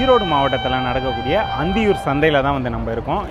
ஈரோடு மாவட்டத்தில் நடக்கக்கூடிய அந்தியூர் சந்தையில் தான் வந்து நம்ம இருக்கோம்.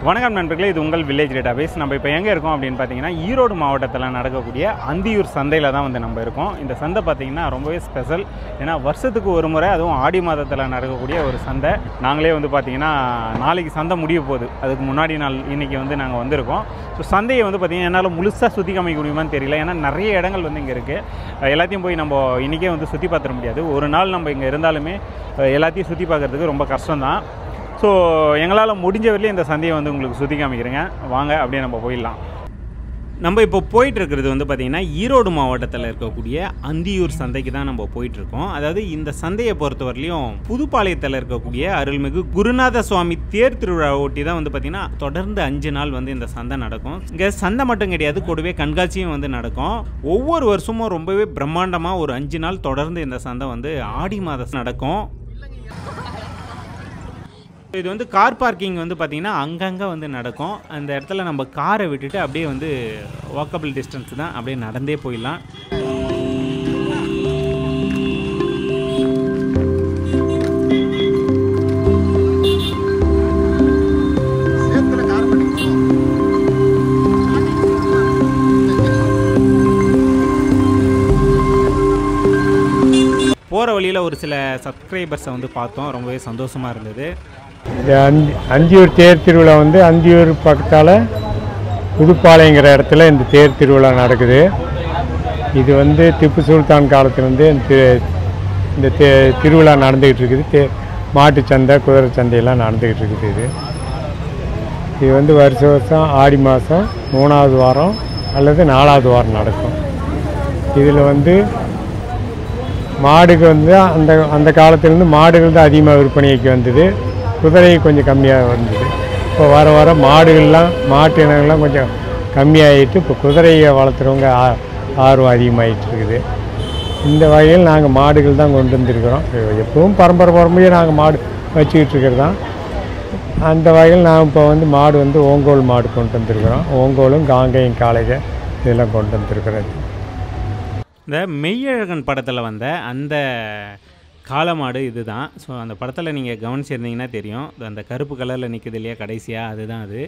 வணக்கம் நண்பர்களே, இது உங்கள் வில்லேஜ் டேட்டாபேஸ். நம்ம இப்போ எங்கே இருக்கோம் அப்படின்னு பார்த்தீங்கன்னா ஈரோடு மாவட்டத்தில் நடக்கக்கூடிய அந்தியூர் சந்தையில் தான் வந்து நம்ம இருக்கோம். இந்த சந்தை பார்த்திங்கன்னா ரொம்பவே ஸ்பெஷல். ஏன்னா வருஷத்துக்கு ஒரு முறை, அதுவும் ஆடி மாதத்தில் நடக்கக்கூடிய ஒரு சந்தை. நாங்களே வந்து பார்த்திங்கன்னா நாளைக்கு சந்தை முடிய போகுது, அதுக்கு முன்னாடி நாள் இன்றைக்கி வந்து நாங்கள் வந்திருக்கோம். ஸோ சந்தையை வந்து பார்த்திங்கன்னா என்னால் முழுசாக சுற்றி காமிக்க முடியுமான்னு தெரியல. ஏன்னா நிறைய இடங்கள் வந்து இங்கே இருக்குது. எல்லாத்தையும் போய் நம்ம இன்றைக்கே வந்து சுற்றி பார்த்துட முடியாது. ஒரு நாள் நம்ம இங்கே இருந்தாலுமே எல்லாத்தையும் சுற்றி பார்க்குறதுக்கு ரொம்ப கஷ்டம்தான். ஸோ எங்களால் முடிஞ்ச வரையிலும் இந்த சந்தையை வந்து உங்களுக்கு சுற்றி காமிக்கிறேங்க. வாங்க அப்படியே நம்ம போயிடலாம். நம்ம இப்போ போயிட்டுருக்கிறது வந்து பார்த்திங்கன்னா ஈரோடு மாவட்டத்தில் இருக்கக்கூடிய அந்தியூர் சந்தைக்கு தான் நம்ம போயிட்டுருக்கோம். அதாவது இந்த சந்தையை பொறுத்தவரையிலையும் புதுப்பாளையத்தில் இருக்கக்கூடிய அருள்மிகு குருநாத சுவாமி தேர் திருவிழா ஒட்டி தான் வந்து பார்த்திங்கன்னா தொடர்ந்து 5 நாள் வந்து இந்த சந்தை நடக்கும். இங்கே சந்தை மட்டும் கிடையாது, கூடவே கண்காட்சியும் வந்து நடக்கும். ஒவ்வொரு வருஷமும் ரொம்பவே பிரம்மாண்டமாக ஒரு 5 நாள் தொடர்ந்து இந்த சந்தை வந்து ஆடி மாதம் நடக்கும். இது வந்து கார் பார்க்கிங் வந்து பார்த்திங்கன்னா அங்கங்கே வந்து நடக்கும். அந்த இடத்துல நம்ம காரை விட்டுட்டு அப்படியே வந்து வாக்கபிள் டிஸ்டன்ஸ் தான், அப்படியே நடந்தே போயிடலாம். போகிற வழியில் ஒரு சில சப்ஸ்கிரைபர்ஸை வந்து பார்த்தோம், ரொம்பவே சந்தோஷமாக இருந்தது. இந்த அந்தியூர் தேர் திருவிழா வந்து அந்தியூர் பக்கத்தால் புதுப்பாளையங்கிற இடத்துல இந்த தேர் திருவிழா நடக்குது. இது வந்து திப்பு சுல்தான் காலத்துலேருந்து இந்த திருவிழா நடந்துக்கிட்டு இருக்குது. மாட்டு சந்தை, குதிரை சந்தையெல்லாம் நடந்துக்கிட்டு இருக்குது. இது வந்து வருஷம் ஆடி மாதம் 3வது வாரம் அல்லது 4வது வாரம் நடக்கும். இதில் வந்து மாடுக்கு வந்து அந்த காலத்துலேருந்து மாடுகள் தான் அதிகமாக விற்பனைக்கு வந்தது. குதிரை கொஞ்சம் கம்மியாக வந்தது. இப்போ வர வர மாட்டு இனங்கள்லாம் கொஞ்சம் கம்மியாகிட்டு இப்போ குதிரையை வளர்த்துறவங்க ஆர்வம் அதிகமாகிட்டு இருக்குது. இந்த வகையில் நாங்கள் மாடுகள் தான் கொண்டு வந்துருக்கிறோம். எப்பவும் பரம்பரையாக நாங்கள் மாடு வச்சுக்கிட்டு இருக்கிறது தான். அந்த வகையில் நான் இப்போ வந்து மாடு வந்து ஓங்கோல் மாடு கொண்டு வந்துருக்கிறோம். ஓங்கோலும் காங்கையும் காளைக இதெல்லாம் கொண்டு வந்துருக்கிறது. இந்த மெய்யழகன் படத்தில் வந்த அந்த காளமாடு இது தான். ஸோ அந்த படத்தில் நீங்கள் கவனிச்சிருந்தீங்கன்னா தெரியும், அந்த கருப்பு கலரில் நிற்குது இல்லையா கடைசியாக, அதுதான் அது.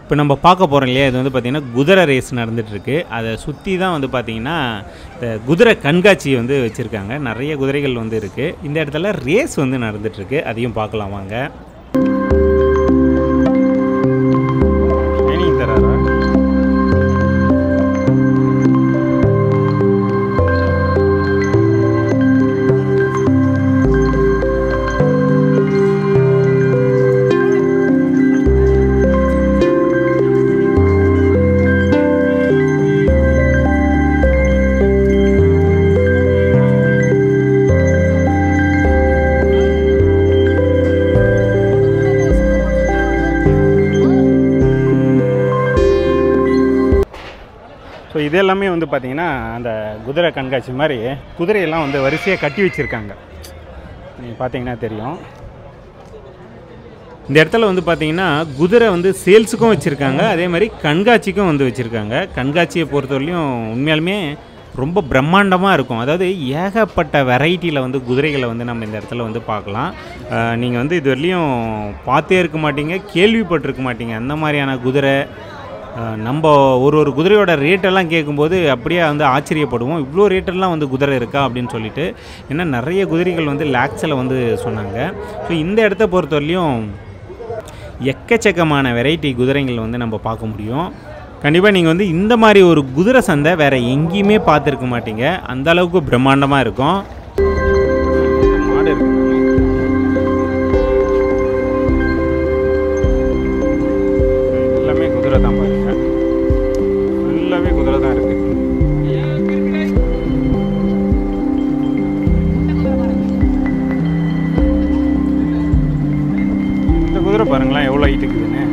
இப்போ நம்ம பார்க்க போகிறோம் இல்லையா, இது வந்து பார்த்திங்கன்னா குதிரை ரேஸ் நடந்துகிட்ருக்கு. அதை சுற்றி தான் வந்து பார்த்திங்கன்னா இந்த குதிரை கண்காட்சி வந்து வச்சுருக்காங்க. நிறைய குதிரைகள் வந்து இருக்குது. இந்த இடத்துல ரேஸ் வந்து நடந்துகிட்ருக்கு, அதையும் பார்க்கலாம் வாங்க. ஸோ இது எல்லாமே வந்து பார்த்திங்கன்னா அந்த குதிரை கண்காட்சி மாதிரி குதிரையெல்லாம் வந்து வரிசையாக கட்டி வச்சுருக்காங்க. நீங்கள் பார்த்தீங்கன்னா தெரியும். இந்த இடத்துல வந்து பார்த்திங்கன்னா குதிரை வந்து சேல்ஸுக்கும் வச்சுருக்காங்க, அதே மாதிரி கண்காட்சிக்கும் வந்து வச்சுருக்காங்க. கண்காட்சியை பொறுத்தவரையிலையும் உண்மையாலுமே ரொம்ப பிரம்மாண்டமாக இருக்கும். அதாவது ஏகப்பட்ட வெரைட்டியில் வந்து குதிரைகளை வந்து நம்ம இந்த இடத்துல வந்து பார்க்கலாம். நீங்கள் வந்து இது வரலையும் பார்த்தே இருக்க மாட்டீங்க, கேள்விப்பட்டிருக்க மாட்டீங்க. அந்த மாதிரியான குதிரை நம்ம ஒரு குதிரையோட ரேட்டெல்லாம் கேட்கும்போது அப்படியே வந்து ஆச்சரியப்படுவோம். இவ்வளோ ரேட்டெல்லாம் வந்து குதிரை இருக்கா அப்படின்னு சொல்லிட்டு. ஏன்னா நிறைய குதிரைகள் வந்து லேக்ஸில் வந்து சொன்னாங்க. ஸோ இந்த இடத்த பொறுத்தவரையிலையும் எக்கச்சக்கமான வெரைட்டி குதிரைகள் வந்து நம்ம பார்க்க முடியும். கண்டிப்பாக நீங்கள் வந்து இந்த மாதிரி ஒரு குதிரை சந்தை வேறு எங்கேயுமே பார்த்துருக்க மாட்டீங்க. அந்த அளவுக்கு பிரம்மாண்டமாக இருக்கும். மாடு இருக்கு, எல்லாமே குதிரை தான் பாருங்க, ஃபுல்லாகவே குதிரை தான் இருக்குது. இந்த குதிரை பாருங்களேன் எவ்வளோ ஹைட் இருக்குதுன்னு.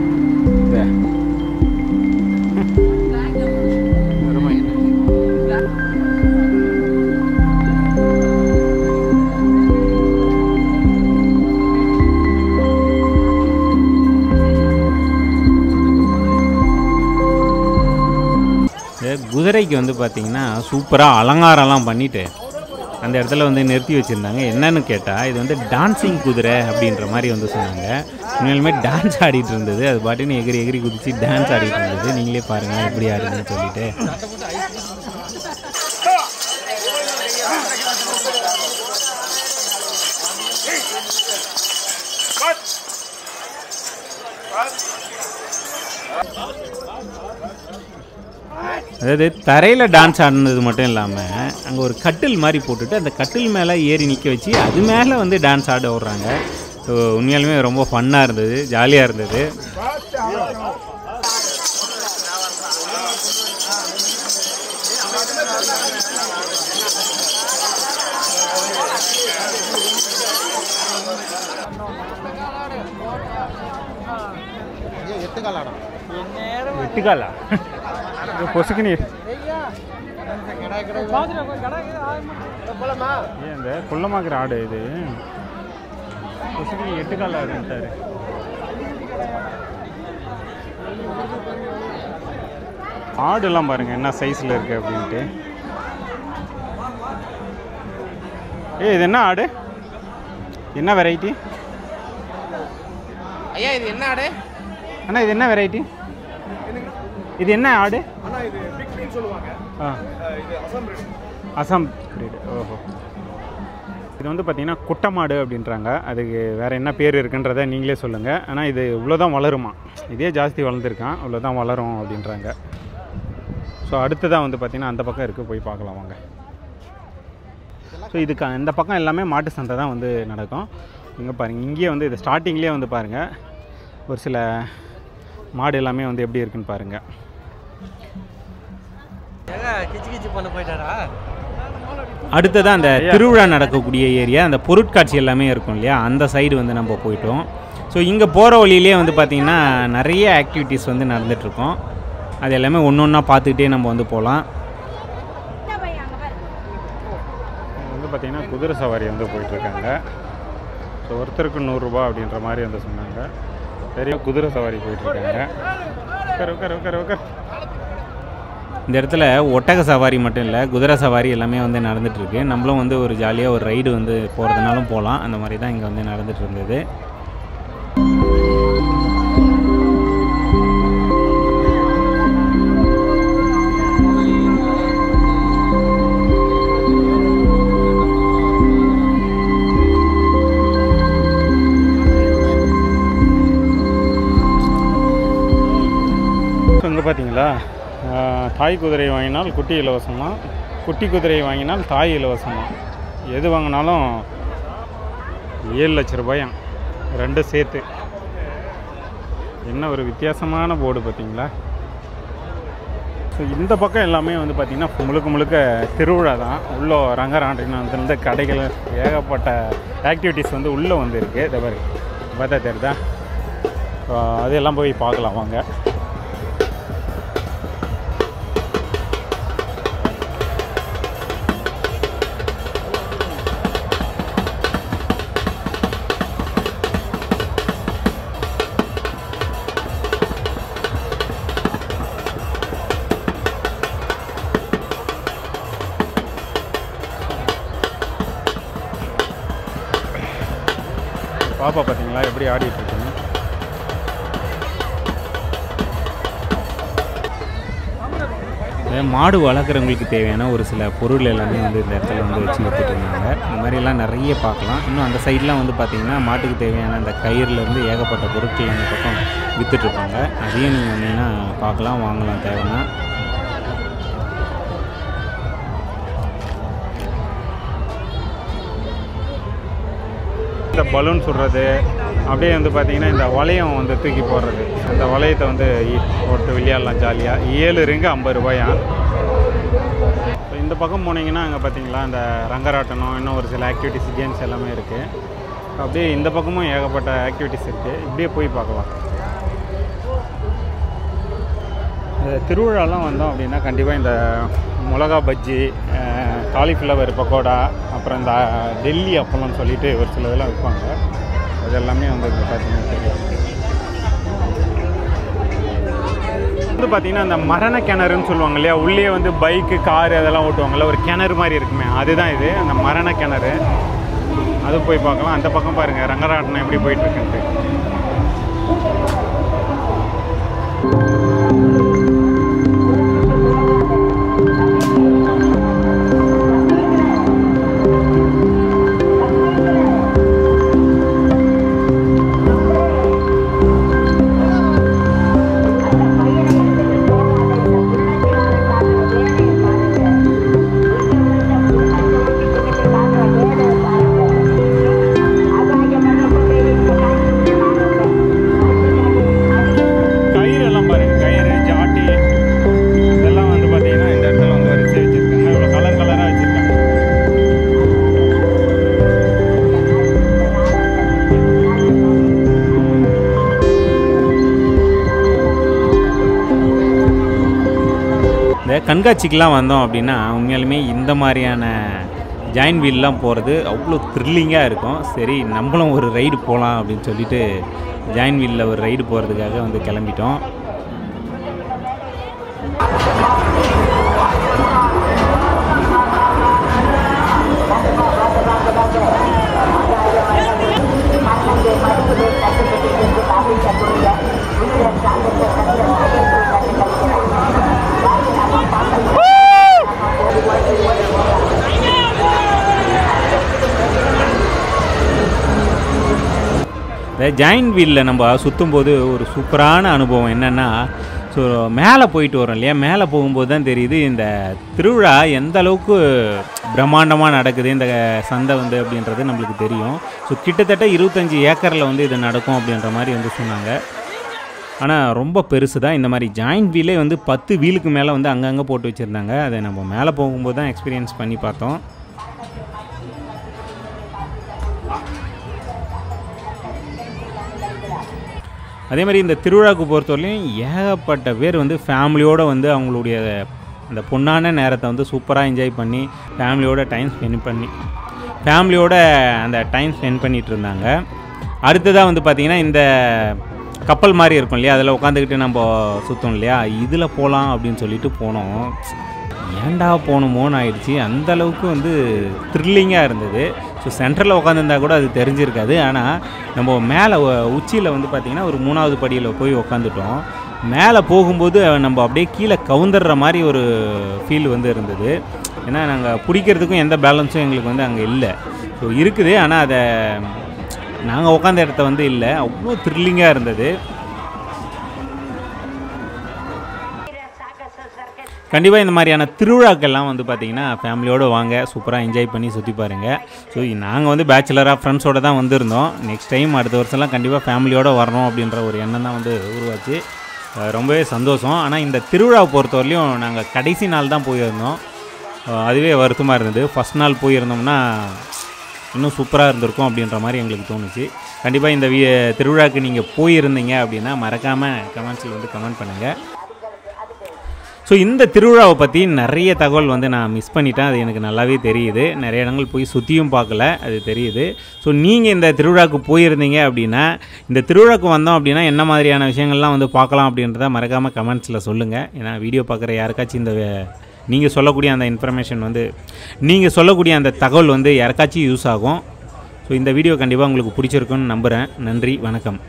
குதிரைக்கு வந்து பார்த்திங்கன்னா சூப்பராக அலங்காரம்லாம் பண்ணிவிட்டு அந்த இடத்துல வந்து நிறுத்தி வச்சுருந்தாங்க. என்னன்னு கேட்டால் இது வந்து டான்ஸிங் குதிரை அப்படின்ற மாதிரி வந்து சொன்னாங்க. உண்மையிலுமே டான்ஸ் ஆடிட்டு இருந்தது. அது பாட்டுன்னு எகிரி எகிரி குதிச்சு டான்ஸ் ஆடிட்டு இருந்தது. நீங்களே பாருங்கள் எப்படி ஆடுதுன்னு சொல்லிட்டு. அதாவது தரையில் டான்ஸ் ஆடினது மட்டும் இல்லாமல் அங்கே ஒரு கட்டில் மாதிரி போட்டுட்டு அந்த கட்டில் மேலே ஏறி நிற்க வச்சு அது மேலே வந்து டான்ஸ் ஆட விட்றாங்க. ஸோ உண்மையாலுமே ரொம்ப ஃபன்னாக இருந்தது, ஜாலியாக இருந்தது. எட்டுக்காலா பொசுக்கு நீர் இந்த குள்ளமாக்குற ஆடு இது பொசுக்கு 8 கால் ஆடுன்ட்டாரு. ஆடுலாம் பாருங்க என்ன சைஸில் இருக்கு அப்படின்ட்டு. இது என்ன ஆடு, என்ன வெரைட்டி ஐயா? இது என்ன ஆடு அண்ணா? இது என்ன வெரைட்டி? இது என்ன ஆடு? அசாம் பிரீடு. ஓஹோ. இது வந்து பார்த்திங்கன்னா குட்டை மாடு அப்படின்றாங்க. அதுக்கு வேறு என்ன பேர் இருக்குன்றதை நீங்களே சொல்லுங்கள். ஆனால் இது இவ்வளோதான் வளருமா, இதே ஜாஸ்தி வளர்ந்துருக்கான், இவ்வளோதான் வளரும் அப்படின்றாங்க. ஸோ அடுத்ததாக வந்து பார்த்திங்கன்னா அந்த பக்கம் இருக்குது, போய் பார்க்கலாம் வாங்க. ஸோ இதுக்கு இந்த பக்கம் எல்லாமே மாட்டு சந்தை தான் வந்து நடக்கும். இங்கே பாருங்கள், இங்கேயே வந்து இது ஸ்டார்டிங்லேயே வந்து பாருங்கள் ஒரு சில மாடு எல்லாமே வந்து எப்படி இருக்குன்னு பாருங்கள். அடுத்ததான் அந்த திருவிழா நடக்கக்கூடிய ஏரியா, அந்த பொருட்காட்சி எல்லாமே இருக்கும் இல்லையா, அந்த சைடு வந்து நம்ம போயிட்டோம். ஸோ இங்கே போகிற வழியிலே வந்து பார்த்திங்கன்னா நிறைய ஆக்டிவிட்டீஸ் வந்து நடந்துகிட்ருக்கோம். அது எல்லாமே ஒன்று ஒன்றா பார்த்துக்கிட்டே நம்ம வந்து போகலாம். வந்து பார்த்திங்கன்னா குதிரை சவாரி வந்து போயிட்டுருக்காங்க. ஸோ ஒருத்தருக்கு 100 ரூபா அப்படின்ற மாதிரி வந்து சொன்னாங்க. பெரிய குதிரை சவாரி போயிட்டுருக்காங்க. இந்த இடத்துல ஒட்டக சவாரி மட்டும் இல்லை, குதிரை சவாரி எல்லாமே வந்து நடந்துகிட்ருக்கு. நம்மளும் வந்து ஒரு ஜாலியாக ஒரு ரைடு வந்து போகிறதுனாலும் போகலாம். அந்த மாதிரி தான் இங்கே வந்து நடந்துகிட்டு இருந்தது. இங்கே பார்த்தீங்களா, தாய் குதிரை வாங்கினால் குட்டி இலவசமாக, குட்டி குதிரை வாங்கினால் தாய் இலவசமாக. எது வாங்கினாலும் 7 லட்ச ரூபாயா, 2 சேர்த்து. என்ன ஒரு வித்தியாசமான போர்டு பார்த்தீங்களா. ஸோ இந்த பக்கம் எல்லாமே வந்து பார்த்திங்கன்னா முழுக்க முழுக்க திருவிழா தான். உள்ளே ரங்கராட்டினத்துலேருந்து கடைகள் ஏகப்பட்ட ஆக்டிவிட்டீஸ் வந்து உள்ளே வந்து இருக்குது. இதை பாரு பார்த்தா தெரியுதா. அதெல்லாம் போய் பார்க்கலாம் வாங்க. பாப்பா பார்த்தீங்களா எப்படி ஆடிட்டு இருக்குன்னு. மாடு வளர்க்குறவங்களுக்கு தேவையான ஒரு சில பொருள் எல்லாமே வந்து இந்த இடத்துல வந்து வச்சு விற்றுட்டு இருந்தாங்க. இந்த மாதிரிலாம் நிறைய பார்க்கலாம். இன்னும் அந்த சைட்லாம் வந்து பார்த்திங்கன்னா மாட்டுக்கு தேவையான அந்த கயிறுலேருந்து ஏகப்பட்ட பொருட்கள் அந்த பக்கம் விற்றுட்ருப்பாங்க. அதையும் நீங்கள் வந்தீங்கன்னா பார்க்கலாம், வாங்கலாம் தேவைன்னா. இந்த பலூன் சுடுறது, அப்படியே வந்து பார்த்திங்கன்னா இந்த வளையம் வந்து தூக்கி போடுறது, அந்த வளையத்தை வந்து போட்டு விளையாடலாம் ஜாலியாக. 7 ரிங்கு 50 ரூபாயா. இந்த பக்கம் போனீங்கன்னா அங்கே பார்த்தீங்களா இந்த ரங்கராட்டனம், இன்னும் ஒரு சில ஆக்டிவிட்டிஸ் கேம்ஸ் எல்லாமே இருக்குது. அப்படியே இந்த பக்கமும் ஏகப்பட்ட ஆக்டிவிட்டிஸ் இருக்குது. இப்படியே போய் பார்க்கலாம். இந்த திருவிழாலாம் வந்தோம் அப்படின்னா கண்டிப்பாக இந்த மிளகா பஜ்ஜி, காலிஃப்ளவர் பக்கோடா, அப்புறம் இந்த டெல்லி அப்பளம்னு சொல்லிட்டு ஒரு சில இதெல்லாம் விற்பாங்க. அது எல்லாமே வந்து பார்த்தீங்கன்னா தெரியும். வந்து பார்த்திங்கன்னா அந்த மரண கிணறுன்னு சொல்லுவாங்க இல்லையா, உள்ளே வந்து பைக்கு காரு அதெல்லாம் ஓட்டுவாங்கள்ல, ஒரு கிணறு மாதிரி இருக்குமே, அதுதான் இது அந்த மரண கிணறு. அது போய் பார்க்கலாம். அந்த பக்கம் பாருங்கள் ரங்கராட்டினம் எப்படி போயிட்டுருக்குன்ட்டு. கண்காட்சிக்கெலாம் வந்தோம் அப்படின்னா உண்மையாலுமே இந்த மாதிரியான ஜாயின் வீல்லாம் போகிறது அவ்வளோ த்ரில்லிங்காக இருக்கும். சரி நம்மளும் ஒரு ரைடு போகலாம் அப்படின்னு சொல்லிட்டு ஜாயின் வீலில் ஒரு ரைடு போகிறதுக்காக வந்து கிளம்பிட்டோம். இந்த ஜாயின்ட் வீலில் நம்ம சுற்றும்போது ஒரு சூப்பரான அனுபவம் என்னென்னா, ஸோ மேலே போயிட்டு வரோம் இல்லையா, மேலே போகும்போது தான் தெரியுது இந்த திருவிழா எந்த அளவுக்கு பிரம்மாண்டமாக நடக்குது இந்த சந்தை வந்து அப்படின்றது நம்மளுக்கு தெரியும். ஸோ கிட்டத்தட்ட 25 ஏக்கரில் வந்து இது நடக்கும் அப்படின்ற மாதிரி வந்து சொன்னாங்க. ஆனால் ரொம்ப பெருசு தான். இந்த மாதிரி ஜாயின்ட் வீலே வந்து 10 வீலுக்கு மேலே வந்து அங்கங்கே போட்டு வச்சுருந்தாங்க. அதை நம்ம மேலே போகும்போது தான் எக்ஸ்பீரியன்ஸ் பண்ணி பார்த்தோம். அதே மாதிரி இந்த திருவிழாவுக்கு பொறுத்தவரையிலையும் ஏகப்பட்ட பேர் வந்து ஃபேமிலியோடு வந்து அவங்களுடைய அந்த பொன்னான நேரத்தை வந்து சூப்பராக என்ஜாய் பண்ணி ஃபேமிலியோட டைம் ஸ்பெண்ட் பண்ணிகிட்டு இருந்தாங்க. அடுத்ததாக வந்து பார்த்திங்கன்னா இந்த கப்பல் மாதிரி இருக்கும் இல்லையா, அதில் உட்காந்துக்கிட்டு நம்ம சுற்றோம் இல்லையா, இதில் போகலாம் அப்படின்னு சொல்லிட்டு போனோம். ஏண்டா போகணுமோன்னு ஆயிடுச்சு. அந்தளவுக்கு வந்து த்ரில்லிங்காக இருந்தது. ஸோ சென்டரில் உட்காந்துருந்தா கூட அது தெரிஞ்சிருக்காது. ஆனால் நம்ம மேலே உச்சியில் வந்து பார்த்திங்கன்னா ஒரு 3வது படியில் போய் உட்காந்துட்டோம். மேலே போகும்போது நம்ம அப்படியே கீழே கவுந்துடுற மாதிரி ஒரு ஃபீல் வந்து இருந்தது. ஏன்னா நாங்கள் பிடிக்கிறதுக்கும் எந்த பேலன்ஸும் எங்களுக்கு வந்து அங்கே இல்லை. ஸோ இருக்குது, ஆனால் அதை நாங்கள் உட்காந்த இடத்த வந்து இல்லை. அவ்வளோ த்ரில்லிங்காக இருந்தது. கண்டிப்பாக இந்த மாதிரியான திருவிழாக்கள்லாம் வந்து பார்த்திங்கன்னா ஃபேமிலியோடு வாங்க, சூப்பராக என்ஜாய் பண்ணி சுற்றி பாருங்கள். ஸோ நாங்கள் வந்து பேச்சுலராக ஃப்ரெண்ட்ஸோடு தான் வந்திருந்தோம். நெக்ஸ்ட் டைம் அடுத்த வருஷம்லாம் கண்டிப்பாக ஃபேமிலியோடு வரணும் அப்படின்ற ஒரு எண்ணம் தான் வந்து உருவாச்சு. ரொம்பவே சந்தோஷம். ஆனால் இந்த திருவிழாவை பொறுத்தவரையிலையும் நாங்கள் கடைசி நாள் தான் போயிருந்தோம். அதுவே வருத்தமாக இருந்தது. ஃபஸ்ட் நாள் போயிருந்தோம்னா இன்னும் சூப்பராக இருந்திருக்கும் அப்படின்ற மாதிரி எங்களுக்கு தோணுச்சு. கண்டிப்பாக இந்த திருவிழாவுக்கு நீங்கள் போயிருந்தீங்க அப்படின்னா மறக்காமல் கமெண்ட்ஸில் வந்து கமெண்ட் பண்ணுங்கள். ஸோ இந்த திருவிழாவை பற்றி நிறைய தகவல் வந்து நான் மிஸ் பண்ணிட்டேன். அது எனக்கு நல்லாவே தெரியுது. நிறைய இடங்கள் போய் சுற்றியும் பார்க்கல, அது தெரியுது. ஸோ நீங்கள் இந்த திருவிழாவுக்கு போயிருந்தீங்க அப்படின்னா, இந்த திருவிழாவுக்கு வந்தோம் அப்படின்னா என்ன மாதிரியான விஷயங்கள்லாம் வந்து பார்க்கலாம் அப்படின்றத மறக்காமல் கமெண்ட்ஸில் சொல்லுங்கள். ஏன்னா வீடியோ பார்க்குற யாருக்காச்சும் இந்த நீங்கள் சொல்லக்கூடிய அந்த இன்ஃபர்மேஷன் வந்து நீங்கள் சொல்லக்கூடிய அந்த தகவல் வந்து யாருக்காச்சும் யூஸ் ஆகும். ஸோ இந்த வீடியோ கண்டிப்பாக உங்களுக்கு பிடிச்சிருக்குன்னு நம்புகிறேன். நன்றி, வணக்கம்.